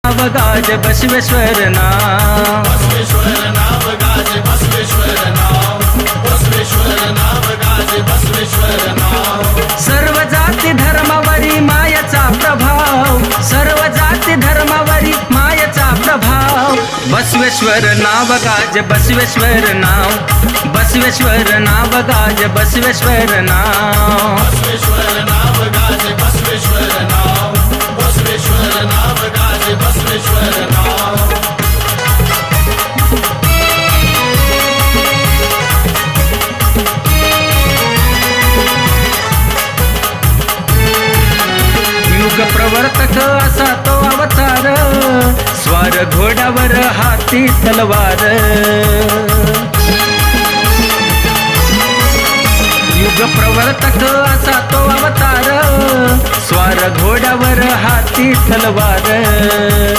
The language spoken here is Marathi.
नाव गाज बसवेश्वर नाव, बसवेश्वर नाव गाजे बसवेश्वर नाव, बसवेश्वर नाव गाजे बसवेश्वर नाव. सर्व जाती धर्मावरी मायेचा प्रभाव, सर्व जाती धर्मावरी मायेचा प्रभाव. बसवेश्वर नाव गाज बसवेश्वर नाव, बसवेश्वर नाव गाज बसवेश्वर नाव. बसवेश्वर नाव गाजे बसवेश्वर नाव, बसवेश्वर नाव गाजे बसवेश्वर नाव. युग प्रवर्तक असा तो अवतार, स्वार घोड्यावर हाती तलवार. युग प्रवर्तक असा तो अवतार, स्वार घोड्यावर हाती तलवार.